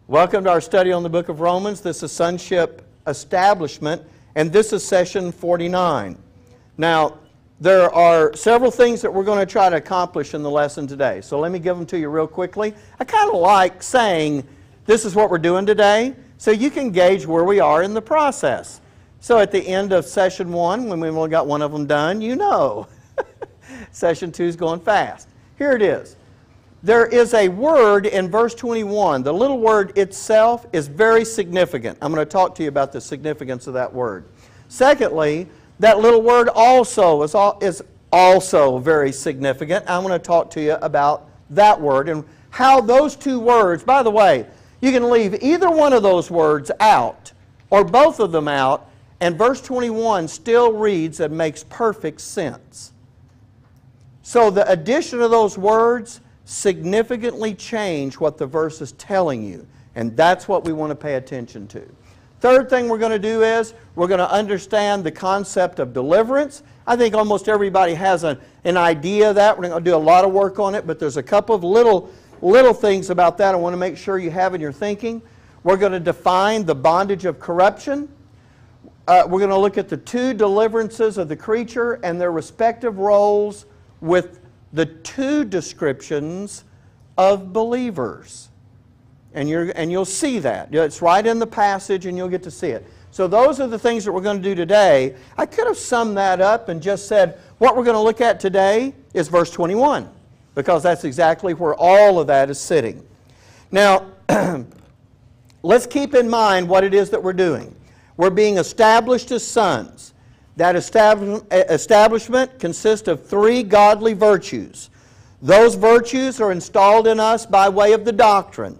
Welcome to our study on the book of Romans. This is Sonship Establishment, and this is session 49. Now, there are several things that we're going to try to accomplish in the lesson today. So let me give them to you real quickly. I kind of like saying this is what we're doing today, so you can gauge where we are in the process. So at the end of session 1, when we've only got one of them done, you know. Session 2 is going fast. Here it is. There is a word in verse 21. The little word itself is very significant. I'm going to talk to you about the significance of that word. Secondly, that little word also is also very significant. I'm going to talk to you about that word and how those two words, by the way, you can leave either one of those words out or both of them out, and verse 21 still reads and makes perfect sense. So the addition of those words significantly change what the verse is telling you. And that's what we want to pay attention to. Third thing we're going to do is we're going to understand the concept of deliverance. I think almost everybody has an idea of that. We're going to do a lot of work on it, but there's a couple of little things about that I want to make sure you have in your thinking. We're going to define the bondage of corruption. We're going to look at the two deliverances of the creature and their respective roles with the two descriptions of believers. And you'll see that. It's right in the passage and you'll get to see it. So those are the things that we're going to do today. I could have summed that up and just said, what we're going to look at today is verse 21, because that's exactly where all of that is sitting. Now, let's keep in mind what it is that we're doing. We're being established as sons. That establishment consists of 3 godly virtues. Those virtues are installed in us by way of the doctrine.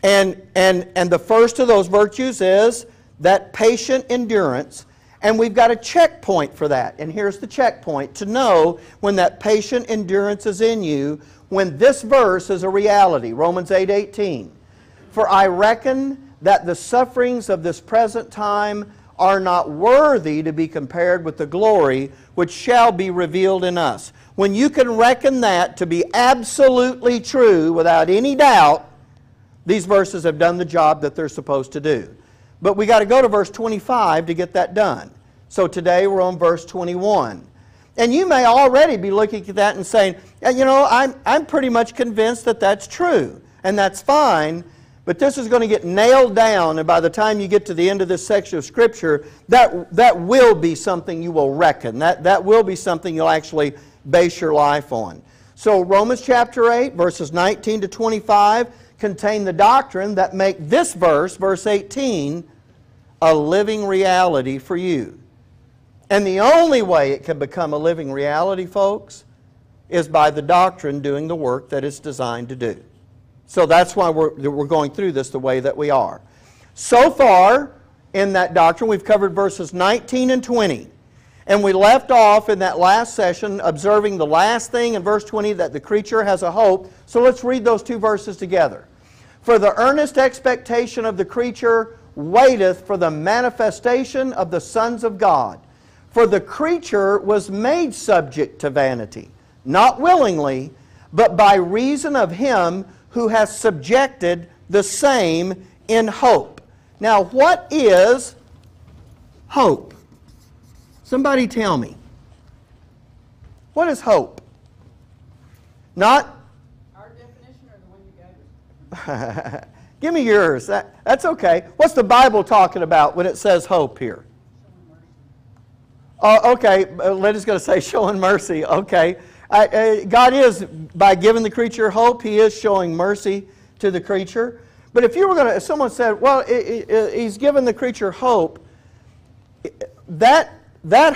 And the first of those virtues is that patient endurance. And we've got a checkpoint for that. And here's the checkpoint to know when that patient endurance is in you, when this verse is a reality. Romans 8:18. For I reckon that the sufferings of this present time are not worthy to be compared with the glory which shall be revealed in us. When you can reckon that to be absolutely true without any doubt, these verses have done the job that they're supposed to do. But we got to go to verse 25 to get that done. So today we're on verse 21. And you may already be looking at that and saying, you know, I'm pretty much convinced that that's true. And that's fine. But this is going to get nailed down, and by the time you get to the end of this section of Scripture, that will be something you will reckon. That will be something you'll actually base your life on. So Romans chapter 8, verses 19 to 25, contain the doctrine that make this verse, verse 18, a living reality for you. And the only way it can become a living reality, folks, is by the doctrine doing the work that it's designed to do. So that's why we're going through this the way that we are. So far in that doctrine, we've covered verses 19 and 20. And we left off in that last session observing the last thing in verse 20, that the creature has a hope. So let's read those two verses together. For the earnest expectation of the creature waiteth for the manifestation of the sons of God. For the creature was made subject to vanity, not willingly, but by reason of him who has subjected the same in hope. Now, what is hope? Somebody tell me. What is hope? Not? Our definition or the one you gave us? Give me yours. That's okay. What's the Bible talking about when it says hope here? Okay, Lydia's going to say showing mercy. Okay. God is, by giving the creature hope, He is showing mercy to the creature. But if someone said, well, He's given the creature hope, that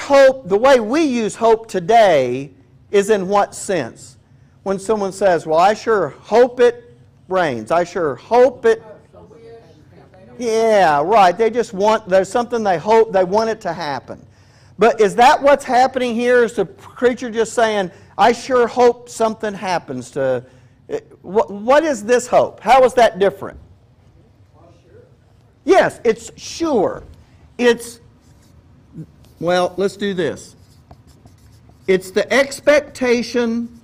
hope, the way we use hope today, is in what sense? When someone says, well, I sure hope it rains. I sure hope it... Yeah, right. They just want, there's something they hope, they want it to happen. But is that what's happening here? Is the creature just saying, I sure hope something happens to... What is this hope? How is that different? Well, sure. Yes, it's sure. It's, well, let's do this. It's the expectation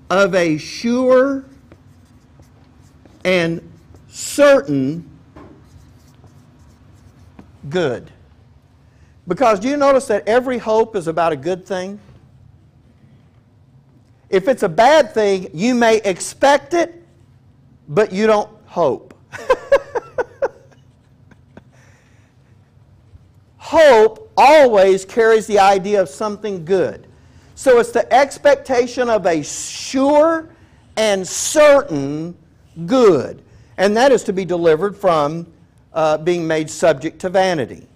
of a sure and certain good. Because do you notice that every hope is about a good thing? If it's a bad thing, you may expect it, but you don't hope. Hope always carries the idea of something good. So it's the expectation of a sure and certain good. And that is to be delivered from being made subject to vanity.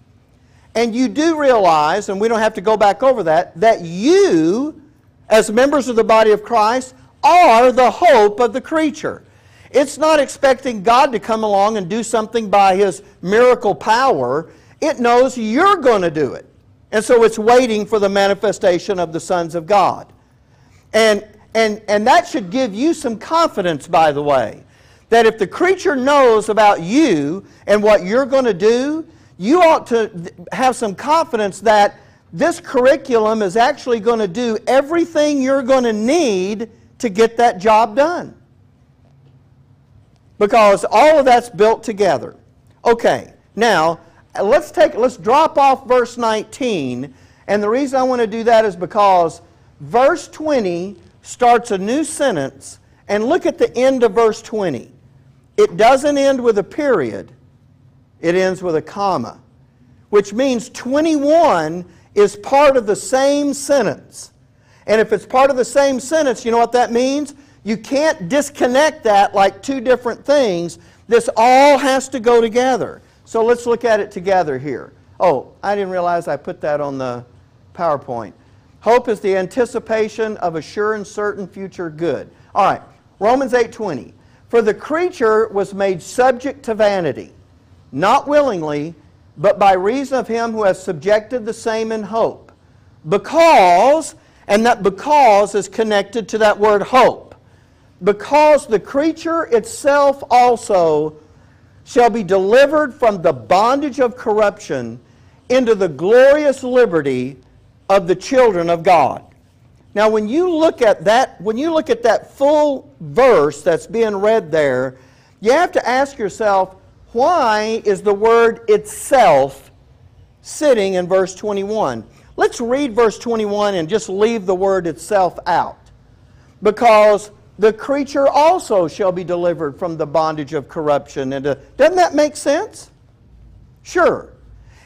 And you do realize, and we don't have to go back over that you, as members of the body of Christ, are the hope of the creature. It's not expecting God to come along and do something by His miracle power. It knows you're going to do it. And so it's waiting for the manifestation of the sons of God. And that should give you some confidence, by the way, that if the creature knows about you and what you're going to do, you ought to have some confidence that this curriculum is actually going to do everything you're going to need to get that job done. Because all of that's built together. Okay, now let's drop off verse 19, and the reason I want to do that is because verse 20 starts a new sentence, and look at the end of verse 20. It doesn't end with a period, it ends with a comma, which means 21 is part of the same sentence. And if it's part of the same sentence, you know what that means? You can't disconnect that like two different things. This all has to go together. So let's look at it together here. Oh, I didn't realize I put that on the PowerPoint. Hope is the anticipation of a sure and certain future good. All right, Romans 8:20. For the creature was made subject to vanity, not willingly, but by reason of Him who has subjected the same in hope. Because, and that because is connected to that word hope. Because the creature itself also shall be delivered from the bondage of corruption into the glorious liberty of the children of God. Now when you look at that full verse that's being read there, you have to ask yourself, why is the word itself sitting in verse 21? Let's read verse 21 and just leave the word itself out. Because the creature also shall be delivered from the bondage of corruption. Doesn't that make sense? Sure.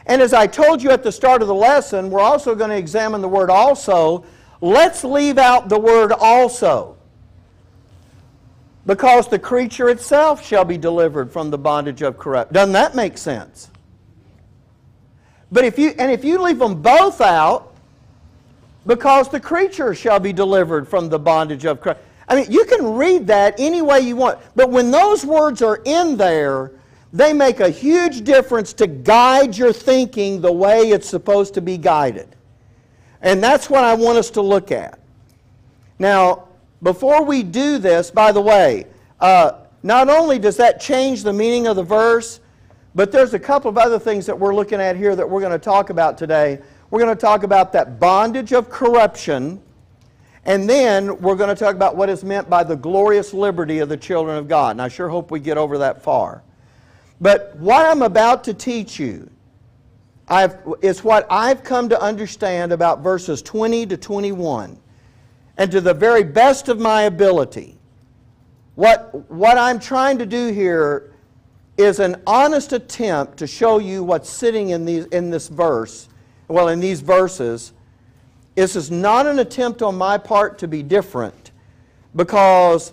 And as I told you at the start of the lesson, we're also going to examine the word also. Let's leave out the word also. Because the creature itself shall be delivered from the bondage of corruption. Doesn't that make sense? But if you leave them both out, because the creature shall be delivered from the bondage of corruption. I mean, you can read that any way you want. But when those words are in there, they make a huge difference to guide your thinking the way it's supposed to be guided. And that's what I want us to look at. Now, before we do this, by the way, not only does that change the meaning of the verse, but there's a couple of other things that we're looking at here that we're going to talk about today. We're going to talk about that bondage of corruption, and then we're going to talk about what is meant by the glorious liberty of the children of God. And I sure hope we get over that far. But what I'm about to teach you is what I've come to understand about verses 20 to 21. And to the very best of my ability, what I'm trying to do here is an honest attempt to show you what's sitting in this verse, well, in these verses. This is not an attempt on my part to be different, because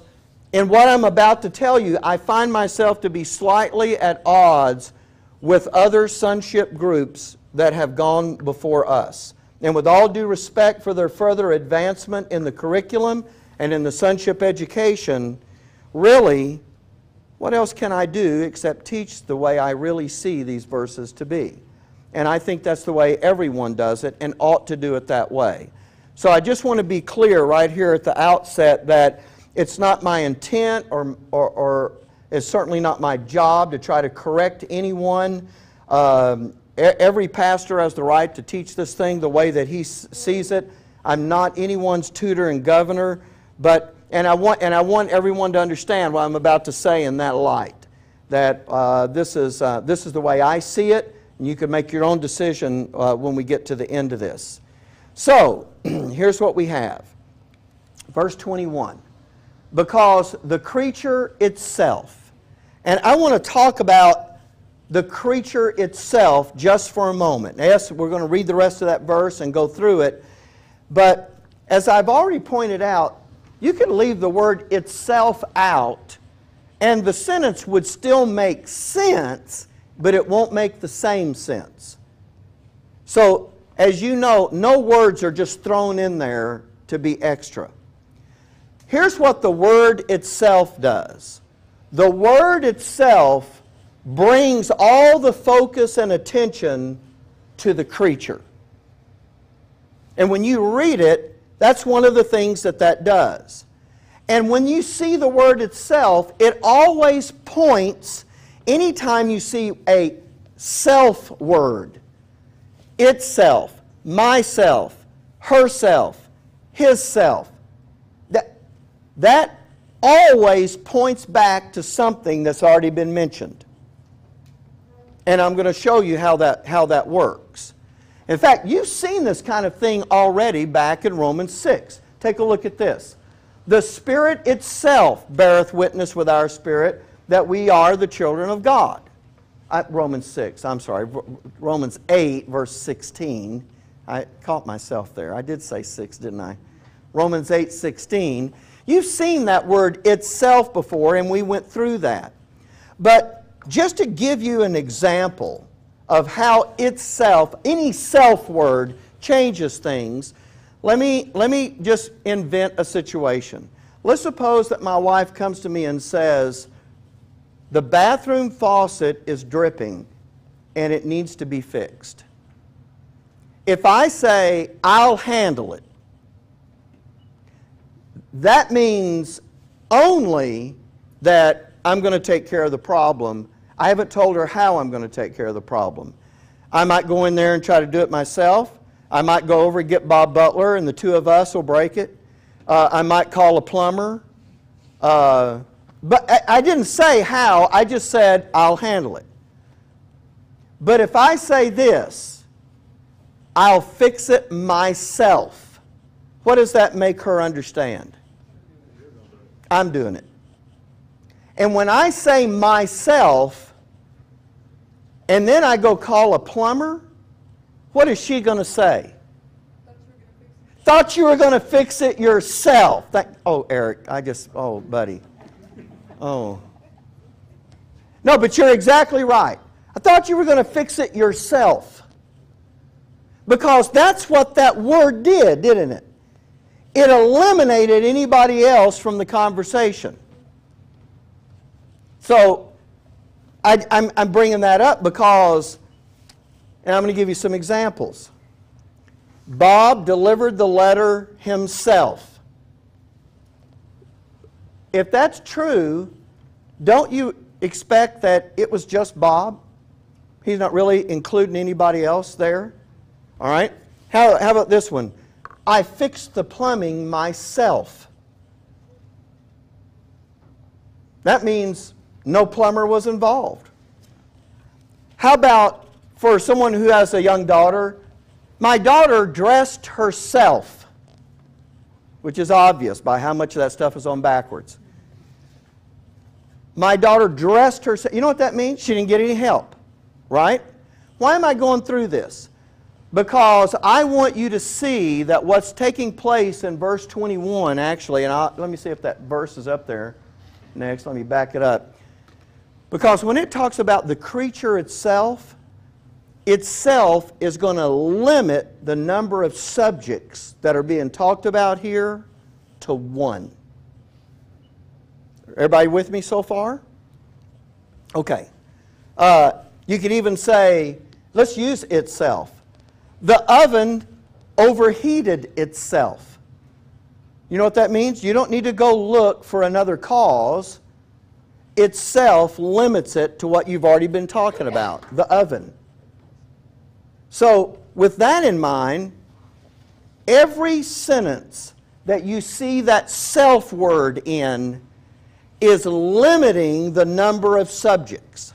in what I'm about to tell you, I find myself to be slightly at odds with other sonship groups that have gone before us. And with all due respect for their further advancement in the curriculum and in the sonship education, really, what else can I do except teach the way I really see these verses to be? And I think that's the way everyone does it and ought to do it that way. So I just want to be clear right here at the outset that it's not my intent or it's certainly not my job to try to correct anyone. Every pastor has the right to teach this thing the way that he sees it. I'm not anyone's tutor and governor, and I want everyone to understand what I'm about to say in that light. that this is the way I see it, and you can make your own decision when we get to the end of this. So, here's what we have. Verse 21. Because the creature itself, and I want to talk about the creature itself just for a moment. Yes, we're going to read the rest of that verse and go through it, but as I've already pointed out, you can leave the word itself out and the sentence would still make sense, but it won't make the same sense. So, as you know, no words are just thrown in there to be extra. Here's what the word itself does. The word itself brings all the focus and attention to the creature. And when you read it, that's one of the things that does. And when you see the word itself, it always points, anytime you see a self word, itself, myself, herself, his self, that always points back to something that's already been mentioned. And I'm going to show you how that works. In fact, you've seen this kind of thing already back in Romans 6. Take a look at this. The Spirit itself beareth witness with our spirit that we are the children of God. Romans 6, I'm sorry, Romans 8, verse 16. I caught myself there. I did say 6, didn't I? Romans 8, 16. You've seen that word itself before, and we went through that. But just to give you an example of how itself, any self word, changes things, let me just invent a situation. Let's suppose that my wife comes to me and says, the bathroom faucet is dripping and it needs to be fixed. If I say, I'll handle it, that means only that I'm going to take care of the problem. I haven't told her how I'm going to take care of the problem. I might go in there and try to do it myself. I might go over and get Bob Butler and the two of us will break it. I might call a plumber. But I didn't say how, I just said I'll handle it. But if I say this, I'll fix it myself, what does that make her understand? I'm doing it. And when I say myself, and then I go call a plumber, what is she going to say? Thought you were going to fix it yourself. Oh, Eric, oh, buddy. Oh. No, but you're exactly right. I thought you were going to fix it yourself. Because that's what that word did, didn't it? It eliminated anybody else from the conversation. So, I'm bringing that up because, and I'm going to give you some examples. Bob delivered the letter himself. If that's true, don't you expect that it was just Bob? He's not really including anybody else there? All right? How about this one? I fixed the plumbing myself. That means no plumber was involved. How about for someone who has a young daughter? My daughter dressed herself, which is obvious by how much of that stuff is on backwards. My daughter dressed herself. You know what that means? She didn't get any help, right? Why am I going through this? Because I want you to see that what's taking place in verse 21, actually, and let me see if that verse is up there next. Let me back it up. Because when it talks about the creature itself is going to limit the number of subjects that are being talked about here to one. Everybody with me so far? Okay. You could even say, let's use itself. The oven overheated itself. You know what that means? You don't need to go look for another cause. Itself limits it to what you've already been talking about, the oven. So, with that in mind, every sentence that you see that self word in is limiting the number of subjects.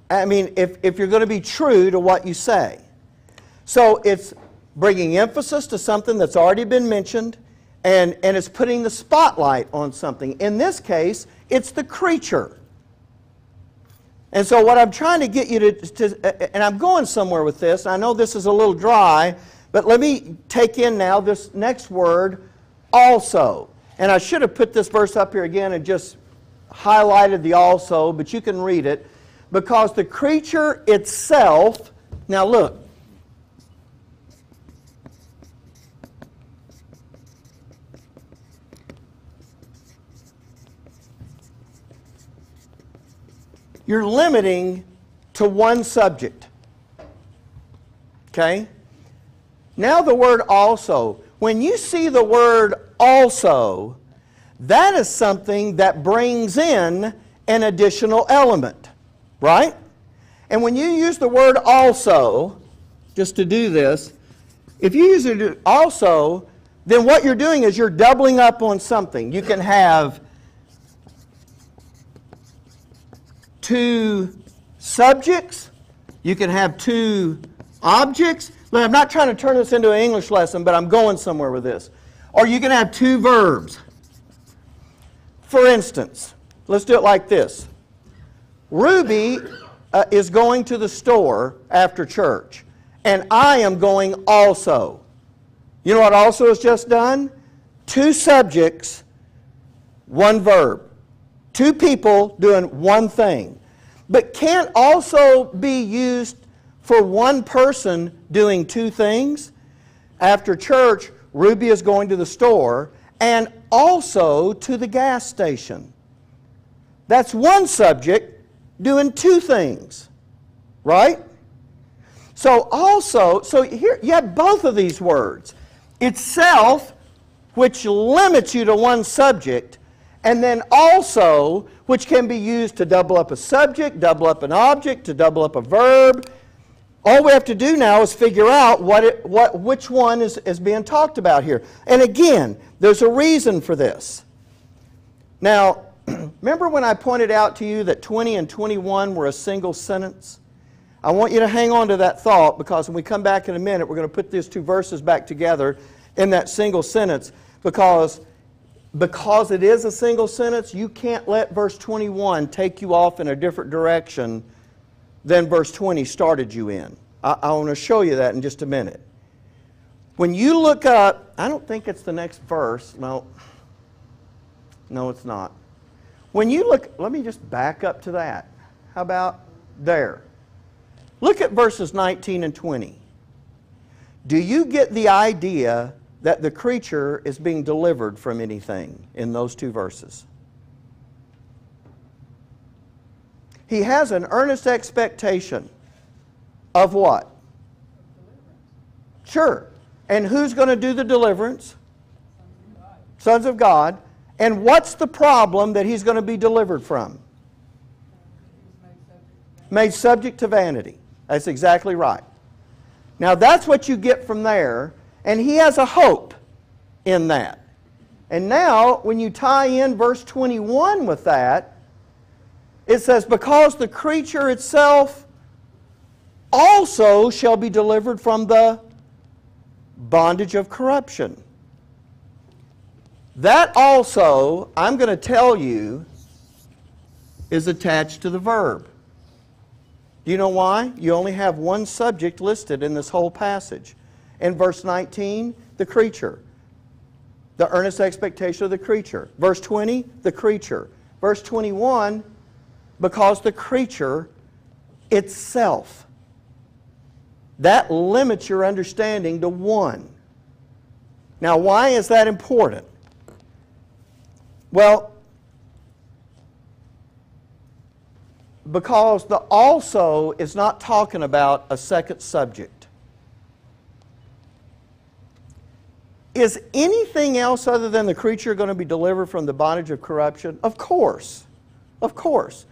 I mean, if you're going to be true to what you say. So it's bringing emphasis to something that's already been mentioned, and it's putting the spotlight on something. In this case, it's the creature. And so what I'm trying to get you to, and I'm going somewhere with this, and I know this is a little dry, but let me take in now this next word, also. And I should have put this verse up here again and just highlighted the also, but you can read it. Because the creature itself, now look, you're limiting to one subject. Okay? Now the word also. When you see the word also, that is something that brings in an additional element. Right? And when you use the word also, just to do this, if you use it also, then what you're doing is you're doubling up on something. You can have two subjects. You can have two objects. Look, I'm not trying to turn this into an English lesson, but I'm going somewhere with this. Or you can have two verbs. For instance, let's do it like this. Ruby is going to the store after church, and I am going also. You know what also is just done? Two subjects, one verb. Two people doing one thing. But can't also be used for one person doing two things. After church, Ruby is going to the store and also to the gas station. That's one subject doing two things, right? So also, so here you have both of these words. Itself, which limits you to one subject, and then also, which can be used to double up a subject, double up an object, to double up a verb. All we have to do now is figure out which one is being talked about here. And again, there's a reason for this. Now, remember when I pointed out to you that 20 and 21 were a single sentence? I want you to hang on to that thought, because when we come back in a minute, we're going to put these two verses back together in that single sentence, because it is a single sentence, you can't let verse 21 take you off in a different direction than verse 20 started you in. I want to show you that in just a minute. When you look up, I don't think it's the next verse. No, it's not. When you look, let me just back up to that. How about there? Look at verses 19 and 20. Do you get the idea that the creature is being delivered from anything in those two verses? He has an earnest expectation of what? Sure. And who's going to do the deliverance? Sons of God. And what's the problem that he's going to be delivered from? Made subject to vanity. That's exactly right. Now that's what you get from there, and he has a hope in that. And now when you tie in verse 21 with that, it says, because the creature itself also shall be delivered from the bondage of corruption. That also, I'm going to tell you, is attached to the verb. Do you know why? You only have one subject listed in this whole passage. In verse 19, the creature. The earnest expectation of the creature. Verse 20, the creature. Verse 21, because the creature itself. That limits your understanding to one. Now, why is that important? Well, because the also is not talking about a second subject. Is anything else other than the creature going to be delivered from the bondage of corruption? Of course. Of course.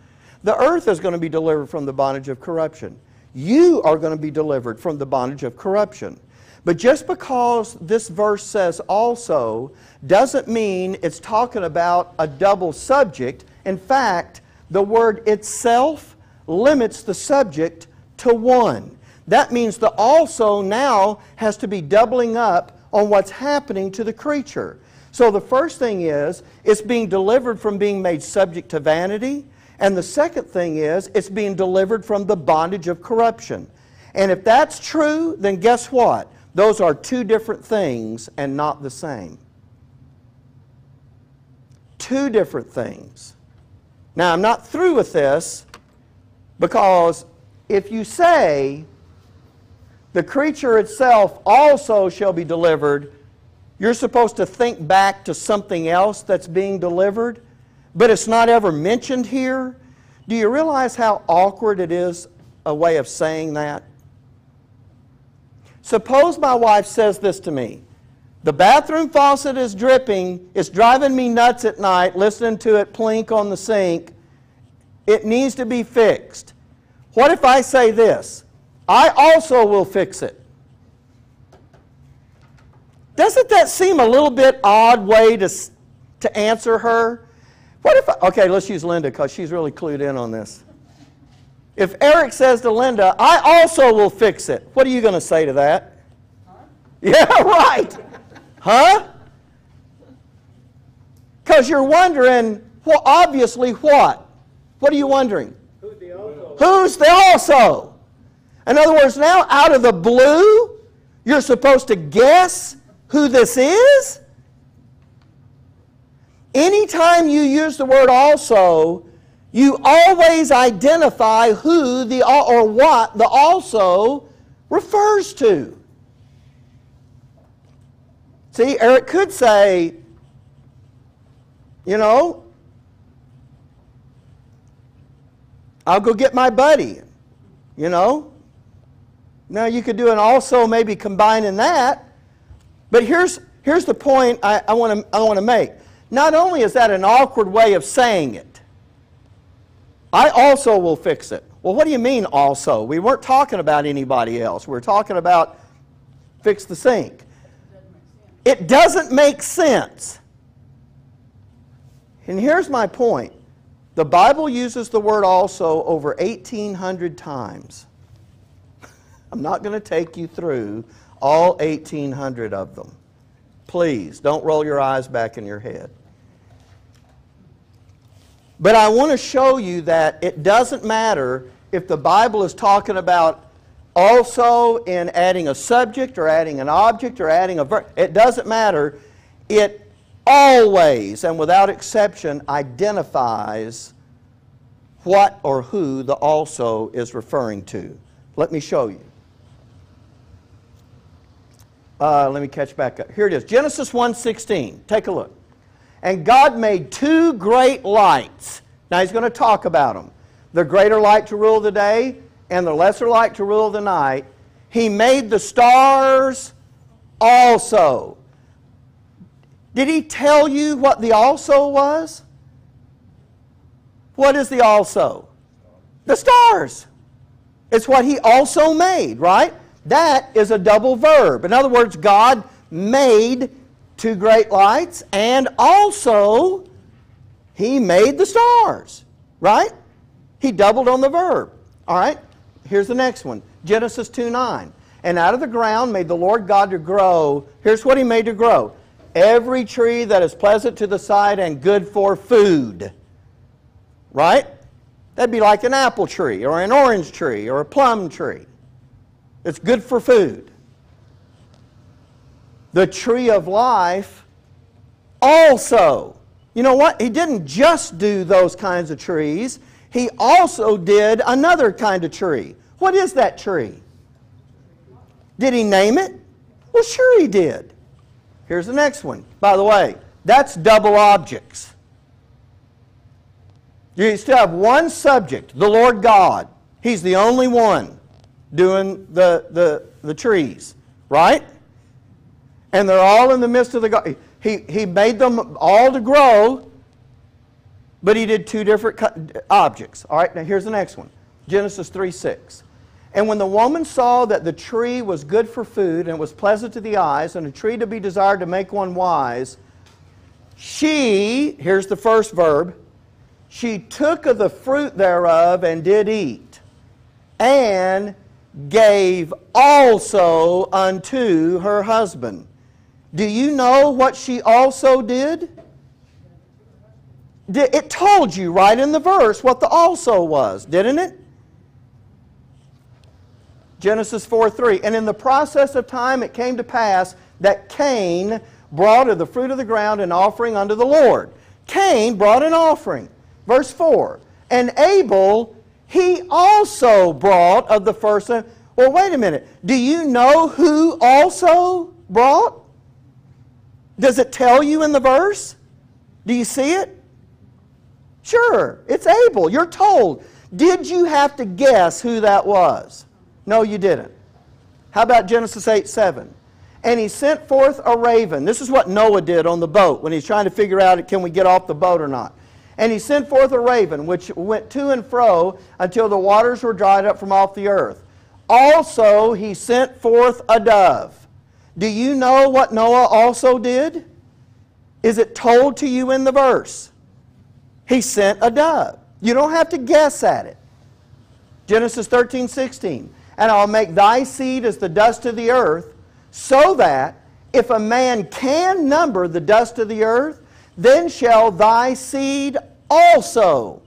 The earth is going to be delivered from the bondage of corruption. You are going to be delivered from the bondage of corruption. But just because this verse says also doesn't mean it's talking about a double subject. In fact, the word itself limits the subject to one. That means the also now has to be doubling up on what's happening to the creature. So the first thing is, it's being delivered from being made subject to vanity. And the second thing is, it's being delivered from the bondage of corruption. And if that's true, then guess what? Those are two different things and not the same. Two different things. Now, I'm not through with this, because if you say the creature itself also shall be delivered, you're supposed to think back to something else that's being delivered, but it's not ever mentioned here. Do you realize how awkward it is, a way of saying that? Suppose my wife says this to me: the bathroom faucet is dripping, it's driving me nuts at night listening to it plink on the sink, it needs to be fixed. What if I say this: I also will fix it? Doesn't that seem a little bit odd way to answer her? What if, okay, let's use Linda because she's really clued in on this. If Eric says to Linda, I also will fix it, what are you going to say to that? Huh? Yeah, right. Huh? Because you're wondering, well, obviously what? What are you wondering? Who's the also? Who's the also? In other words, now out of the blue, you're supposed to guess who this is? Anytime you use the word also, you always identify who the or what the also refers to. See, Eric could say, you know, I'll go get my buddy, you know. Now you could do an also, maybe combining that. But here's the point I want to make. Not only is that an awkward way of saying it, I also will fix it. Well, what do you mean also? We weren't talking about anybody else. We're talking about fix the sink. It doesn't make sense. And here's my point. The Bible uses the word also over 1,800 times. I'm not going to take you through all 1,800 of them. Please, don't roll your eyes back in your head. But I want to show you that it doesn't matter if the Bible is talking about also in adding a subject or adding an object or adding a verb. It doesn't matter. It always and without exception identifies what or who the also is referring to. Let me show you. Let me catch back up. Here it is. Genesis 1:16. Take a look. And God made two great lights. Now he's going to talk about them. The greater light to rule the day and the lesser light to rule the night. He made the stars also. Did he tell you what the also was? What is the also? The stars. It's what he also made, right? That is a double verb. In other words, God made two great lights and also he made the stars, right? He doubled on the verb. All right, here's the next one. Genesis 2:9. And out of the ground made the Lord God to grow. Here's what he made to grow. Every tree that is pleasant to the sight and good for food. Right? That'd be like an apple tree or an orange tree or a plum tree. It's good for food. The tree of life also. You know what? He didn't just do those kinds of trees. He also did another kind of tree. What is that tree? Did he name it? Well, sure he did. Here's the next one. By the way, that's double objects. You still have one subject, the Lord God. He's the only one doing the trees, right? And they're all in the midst of the garden. He made them all to grow, but he did two different objects. All right, now here's the next one. Genesis 3:6. And when the woman saw that the tree was good for food, and was pleasant to the eyes, and a tree to be desired to make one wise, she, here's the first verb, she took of the fruit thereof and did eat, and gave also unto her husband. Do you know what she also did? It told you right in the verse what the also was, didn't it? Genesis 4:3. And in the process of time it came to pass that Cain brought of the fruit of the ground an offering unto the Lord. Cain brought an offering. Verse 4. And Abel, he also brought of the first. Well, wait a minute. Do you know who also brought? Does it tell you in the verse? Do you see it? Sure, it's Abel. You're told. Did you have to guess who that was? No, you didn't. How about Genesis 8:7? And he sent forth a raven. This is what Noah did on the boat when he's trying to figure out, can we get off the boat or not? And he sent forth a raven, which went to and fro until the waters were dried up from off the earth. Also he sent forth a dove. Do you know what Noah also did? Is it told to you in the verse? He sent a dove. You don't have to guess at it. Genesis 13:16. And I'll make thy seed as the dust of the earth, so that if a man can number the dust of the earth, then shall thy seed also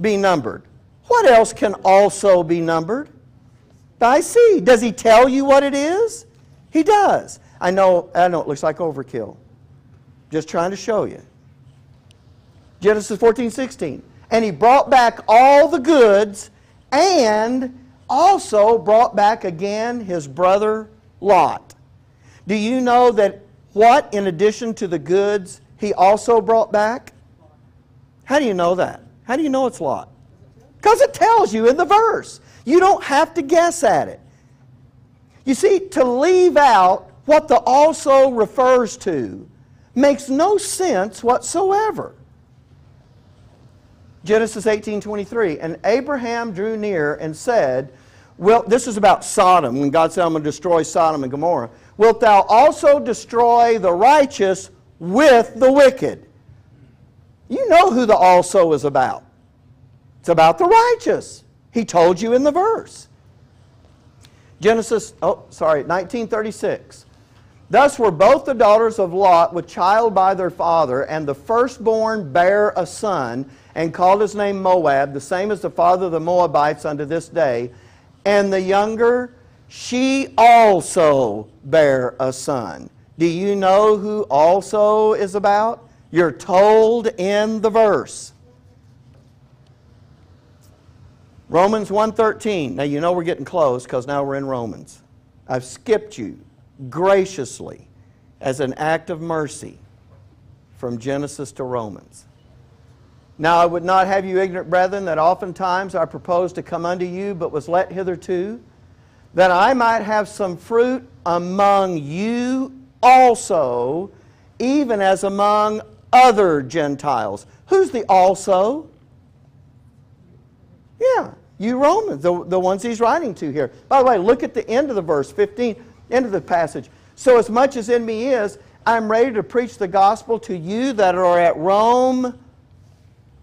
be numbered. What else can also be numbered? Thy seed. Does he tell you what it is? He does. I know it looks like overkill. Just trying to show you. Genesis 14:16. And he brought back all the goods, and also brought back again his brother Lot. Do you know that what, in addition to the goods, he also brought back? How do you know that? How do you know it's Lot? Because it tells you in the verse. You don't have to guess at it. You see, to leave out what the also refers to makes no sense whatsoever. Genesis 18:23. And Abraham drew near and said, well, this is about Sodom, when God said, I'm going to destroy Sodom and Gomorrah. Wilt thou also destroy the righteous with the wicked? You know who the also is about. It's about the righteous. He told you in the verse. Genesis 19:36. Thus were both the daughters of Lot with child by their father, and the firstborn bare a son, and called his name Moab, the same as the father of the Moabites unto this day. And the younger, she also bare a son. Do you know who also is about? You're told in the verse. Romans 1:13. Now you know we're getting close because now we're in Romans. I've skipped you graciously as an act of mercy from Genesis to Romans. Now I would not have you ignorant, brethren, that oftentimes I proposed to come unto you, but was let hitherto, that I might have some fruit among you also, even as among other Gentiles. Who's the also? Yeah, you Romans, the ones he's writing to here. By the way, look at the end of the verse, 15, end of the passage. So as much as in me is, I'm ready to preach the gospel to you that are at Rome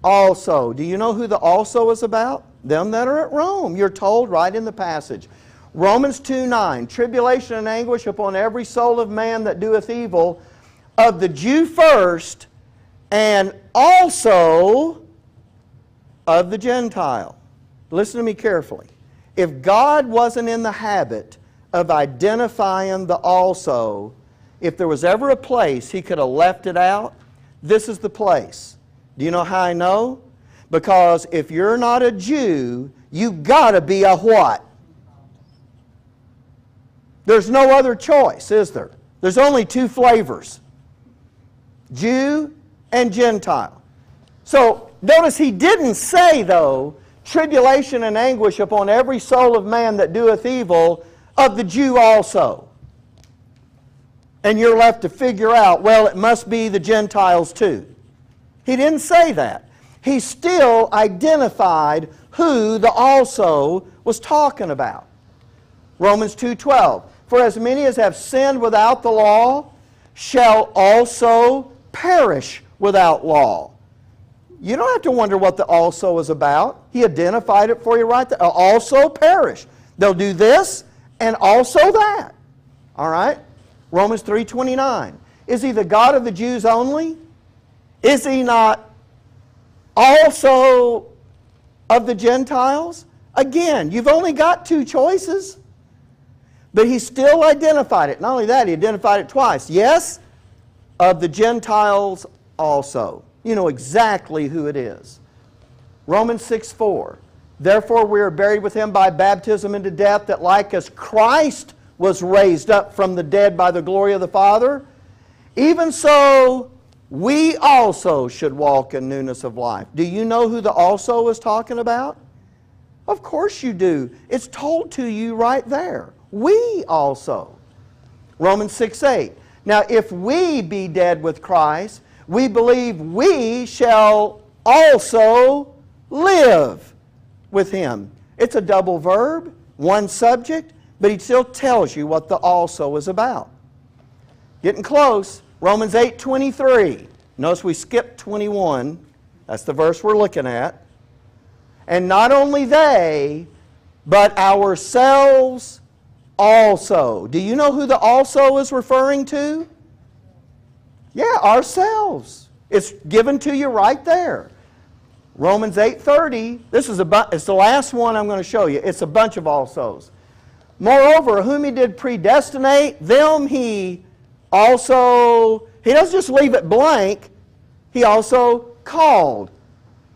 also. Do you know who the also is about? Them that are at Rome. You're told right in the passage. Romans 2:9. Tribulation and anguish upon every soul of man that doeth evil, of the Jew first, and also of the Gentile. Listen to me carefully. If God wasn't in the habit of identifying the also, if there was ever a place He could have left it out, this is the place. Do you know how I know? Because if you're not a Jew, you got to be a what? There's no other choice, is there? There's only two flavors. Jew and Gentile. So notice he didn't say, though, tribulation and anguish upon every soul of man that doeth evil, of the Jew also. And you're left to figure out, well, it must be the Gentiles too. He didn't say that. he still identified who the also was talking about. Romans 2:12. For as many as have sinned without the law shall also perish without law. You don't have to wonder what the also is about. He identified it for you right there. Also perish. They'll do this and also that. All right? Romans 3:29. Is he the God of the Jews only? Is he not also of the Gentiles? Again, you've only got two choices. But he still identified it. Not only that, he identified it twice. Yes, of the Gentiles also. You know exactly who it is. Romans 6:4. Therefore we are buried with him by baptism into death, that like as Christ was raised up from the dead by the glory of the Father, even so we also should walk in newness of life. Do you know who the also is talking about? Of course you do. It's told to you right there. We also. Romans 6:8. Now if we be dead with Christ, we believe we shall also live with him. It's a double verb, one subject, but he still tells you what the also is about. Getting close. Romans 8:23. Notice we skipped 21. That's the verse we're looking at. And not only they, but ourselves also. Do you know who the also is referring to? Yeah, ourselves. It's given to you right there. Romans 8:30. This is it's the last one I'm going to show you. It's a bunch of alsos. Moreover, whom he did predestinate, them he also, he doesn't just leave it blank, he also called.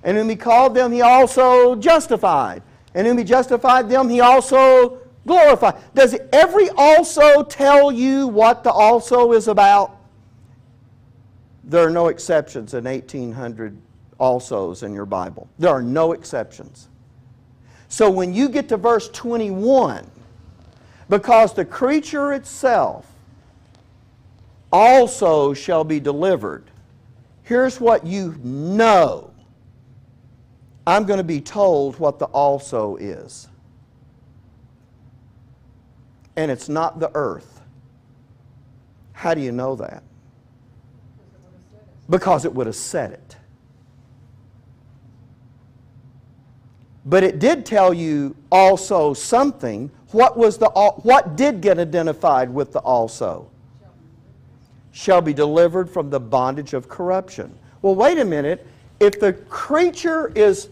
And whom he called, them he also justified. And whom he justified, them he also glorified. Does every also tell you what the also is about? There are no exceptions in 1800 alsos in your Bible. There are no exceptions. So when you get to verse 21, because the creature itself also shall be delivered, here's what you know. I'm going to be told what the also is. And it's not the earth. How do you know that? Because it would have said it. But it did tell you also something. What did get identified with the also? Shall be delivered from the bondage of corruption. Well, wait a minute. If the creature is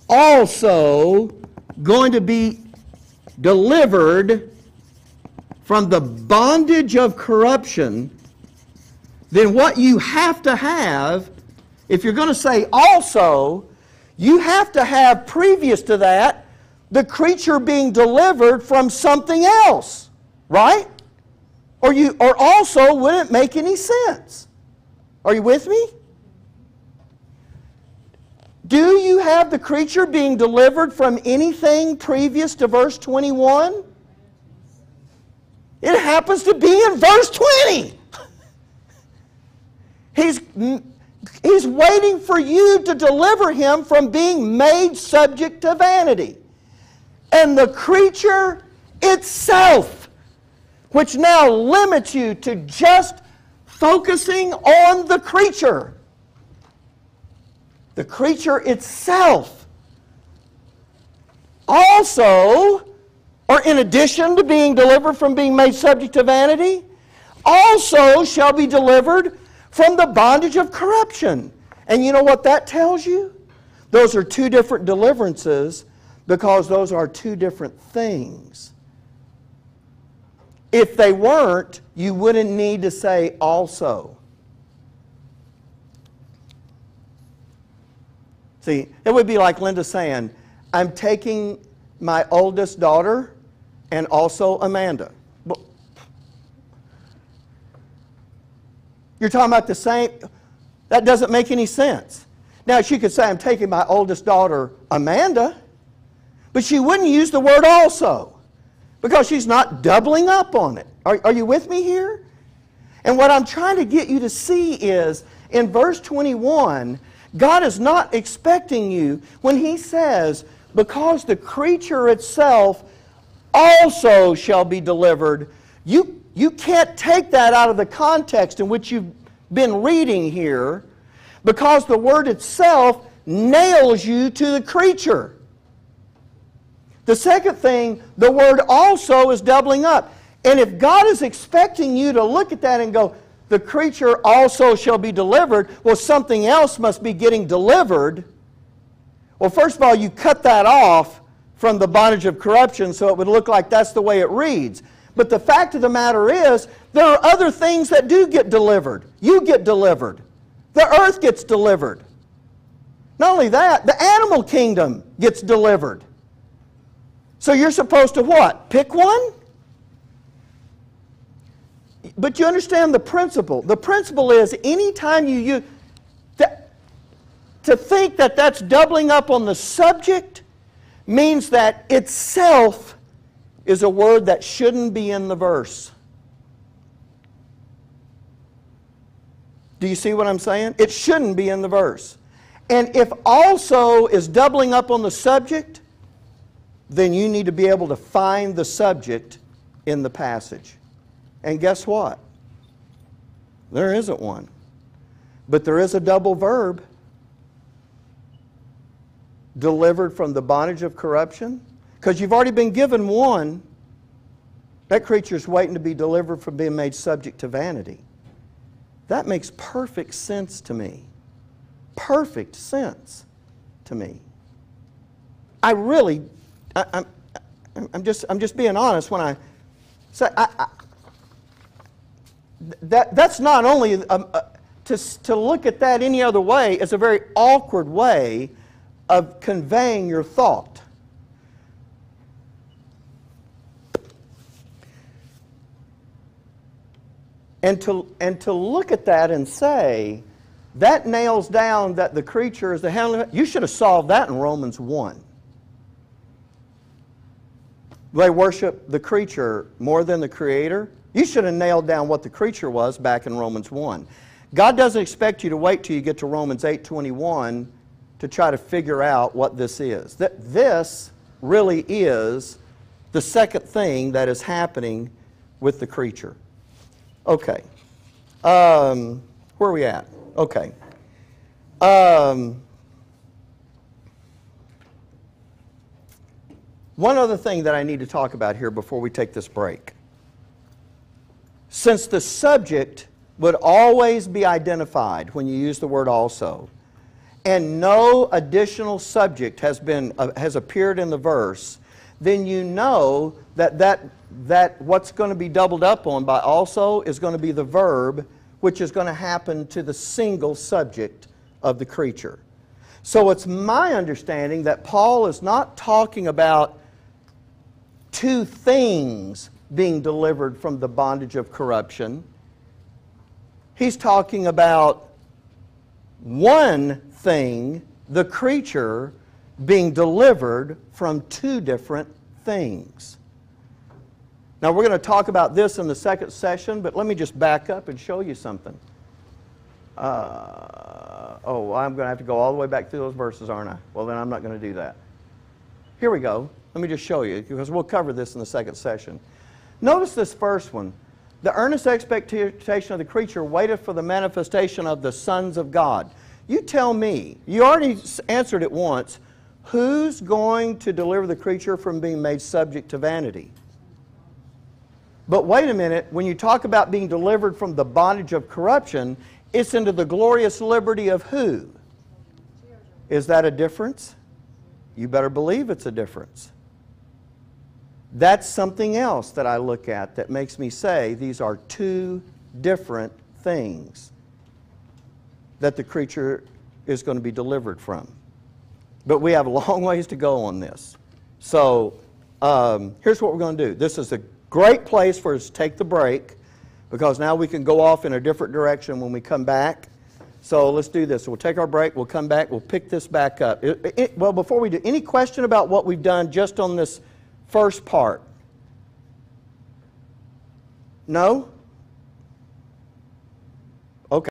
also going to be delivered from the bondage of corruption, then what you have to have, if you're going to say also, you have to have previous to that the creature being delivered from something else, right? Or also wouldn't make any sense. Are you with me? Do you have the creature being delivered from anything previous to verse 21? It happens to be in verse 20. He's waiting for you to deliver him from being made subject to vanity. And the creature itself, which now limits you to just focusing on the creature. The creature itself also, or in addition to being delivered from being made subject to vanity, also shall be delivered from the bondage of corruption. And you know what that tells you? Those are two different deliverances because those are two different things. If they weren't, you wouldn't need to say also. See, it would be like Linda saying, I'm taking my oldest daughter and also Amanda. You're talking about the same. That doesn't make any sense. Now, she could say, I'm taking my oldest daughter, Amanda, but she wouldn't use the word also because she's not doubling up on it. Are you with me here? And what I'm trying to get you to see is, in verse 21, God is not expecting you when He says, because the creature itself also shall be delivered. You can't take that out of the context in which you've been reading here, because the word itself nails you to the creature. The second thing, the word also is doubling up. And if God is expecting you to look at that and go, the creature also shall be delivered, well, something else must be getting delivered. Well, first of all, you cut that off from the bondage of corruption so it would look like that's the way it reads. But the fact of the matter is, there are other things that do get delivered. You get delivered. The earth gets delivered. Not only that, the animal kingdom gets delivered. So you're supposed to what? Pick one? But you understand the principle. The principle is anytime you use... To think that that's doubling up on the subject means that itself is a word that shouldn't be in the verse. Do you see what I'm saying? It shouldn't be in the verse. And if also is doubling up on the subject, then you need to be able to find the subject in the passage. And guess what? There isn't one. But there is a double verb. Delivered from the bondage of corruption. Because you've already been given one. That creature's waiting to be delivered from being made subject to vanity. That makes perfect sense to me. Perfect sense to me. I'm just being honest when I say that's not only to look at that any other way is a very awkward way of conveying your thought. And to look at that and say, that nails down that the creature is the heavenly... You should have solved that in Romans 1. They worship the creature more than the Creator. You should have nailed down what the creature was back in Romans 1. God doesn't expect you to wait till you get to Romans 8:21 to try to figure out what this is. This really is the second thing that is happening with the creature. Okay. Where are we at? Okay. One other thing that I need to talk about here before we take this break. Since the subject would always be identified when you use the word also, and no additional subject has appeared in the verse, then you know that what's going to be doubled up on by also is going to be the verb, which is going to happen to the single subject of the creature. So it's my understanding that Paul is not talking about two things being delivered from the bondage of corruption. He's talking about one thing, the creature, being delivered from two different things. Now we're going to talk about this in the second session, but let me just back up and show you something. I'm going to have to go all the way back through those verses, aren't I? Well, then I'm not going to do that. Here we go. Let me just show you, because we'll cover this in the second session. Notice this first one. The earnest expectation of the creature waiteth for the manifestation of the sons of God. You tell me, you already answered it once, who's going to deliver the creature from being made subject to vanity? But wait a minute, when you talk about being delivered from the bondage of corruption, it's into the glorious liberty of who? Is that a difference? You better believe it's a difference. That's something else that I look at that makes me say these are two different things that the creature is going to be delivered from. But we have a long ways to go on this. So here's what we're going to do. This is a great place for us to take the break, because now we can go off in a different direction when we come back. So let's do this. We'll take our break, we'll come back, we'll pick this back up. Well, before we do, any question about what we've done just on this first part? No?